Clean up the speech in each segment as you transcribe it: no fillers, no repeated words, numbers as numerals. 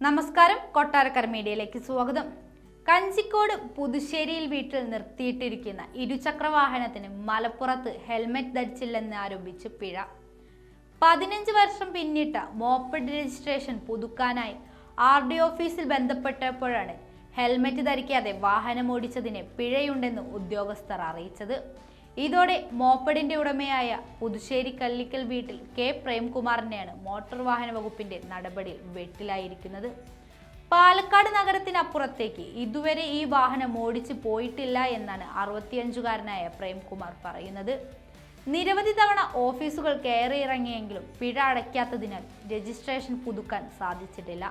നമസ്കാരം, കൊട്ടാരക്കര മീഡിയയിലേക്ക് സ്വാഗതം. കഞ്ചിക്കോട് പുതുശ്ശേരിയിൽ വീട്ടിൽ നിർത്തിയിട്ടിരിക്കുന്ന ഇരുചക്ര വാഹനത്തിന് മലപ്പുറത്ത് ഹെൽമറ്റ് ധരിച്ചില്ലെന്ന് ആരോപിച്ച് പിഴ. 15 വർഷം പിന്നിട്ട മോപ്പഡ് രജിസ്ട്രേഷൻ പുതുക്കാനായി RD ഓഫീസിൽ ബന്ധപ്പെട്ടപ്പോഴാണ് ഹെൽമറ്റ് ധരിക്കാതെ വാഹനമോടിച്ചതിന് പിഴയുണ്ടെന്ന് ഉദ്യോഗസ്ഥർ അറിയിച്ചത്. ഇതോടെ മോപ്പഡിന്റെ ഉടമയായ പുതുശ്ശേരി കല്ലിക്കൽ വീട്ടിൽ K പ്രേംകുമാറിനെയാണ് മോട്ടോർ വാഹന വകുപ്പിന്റെ നടപടിയിൽ വെട്ടിലായിരിക്കുന്നത്. പാലക്കാട് നഗരത്തിനപ്പുറത്തേക്ക് ഇതുവരെ ഈ വാഹനം ഓടിച്ചു പോയിട്ടില്ല എന്നാണ് 65-കാരനായ പ്രേംകുമാർ പറയുന്നത്. നിരവധി തവണ ഓഫീസുകൾ കയറിയിറങ്ങിയെങ്കിലും പിഴ അടയ്ക്കാത്തതിനാൽ രജിസ്ട്രേഷൻ പുതുക്കാൻ സാധിച്ചിട്ടില്ല.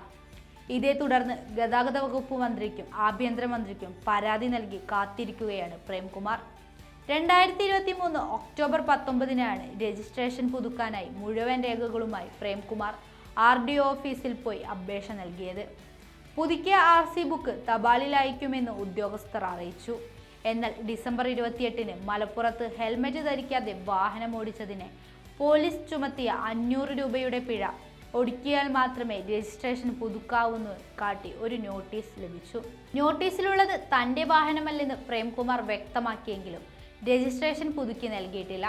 ഇതേ തുടർന്ന് ഗതാഗത വകുപ്പ് മന്ത്രിക്കും ആഭ്യന്തരമന്ത്രിക്കും പരാതി നൽകി കാത്തിരിക്കുകയാണ് പ്രേംകുമാർ. 2023 ഒക്ടോബർ 19-നാണ് രജിസ്ട്രേഷൻ പുതുക്കാനായി മുഴുവൻ രേഖകളുമായി പ്രേംകുമാർ RD ഓഫീസിൽ പോയി അപേക്ഷ നൽകിയത്. പുതുക്കിയ RC ബുക്ക് തപാലിൽ അയക്കുമെന്ന് ഉദ്യോഗസ്ഥർ അറിയിച്ചു. എന്നാൽ ഡിസംബർ 28-ന് മലപ്പുറത്ത് ഹെൽമറ്റ് ധരിക്കാതെ വാഹനമോടിച്ചതിന് പോലീസ് ചുമത്തിയ 500 രൂപയുടെ പിഴ ഒടുക്കിയാൽ മാത്രമേ രജിസ്ട്രേഷൻ പുതുക്കാവൂന്ന് കാട്ടി ഒരു നോട്ടീസ് ലഭിച്ചു. നോട്ടീസിലുള്ളത് തന്റെ വാഹനമല്ലെന്ന് പ്രേംകുമാർ വ്യക്തമാക്കിയെങ്കിലും രജിസ്ട്രേഷൻ പുതുക്കി നൽകിയിട്ടില്ല.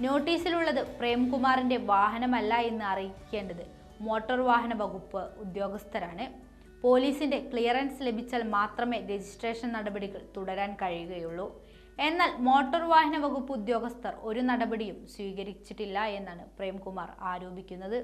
നോട്ടീസിലുള്ളത് പ്രേംകുമാറിന്റെ വാഹനമല്ല എന്ന് അറിയിക്കേണ്ടത് മോട്ടോർ വാഹന വകുപ്പ് ഉദ്യോഗസ്ഥരാണ്. പോലീസിന്റെ ക്ലിയറൻസ് ലഭിച്ചാൽ മാത്രമേ രജിസ്ട്രേഷൻ നടപടികൾ തുടരാൻ കഴിയുകയുള്ളൂ. എന്നാൽ മോട്ടോർ വാഹന വകുപ്പ് ഉദ്യോഗസ്ഥർ ഒരു നടപടിയും സ്വീകരിച്ചിട്ടില്ല എന്നാണ് പ്രേംകുമാർ ആരോപിക്കുന്നത്.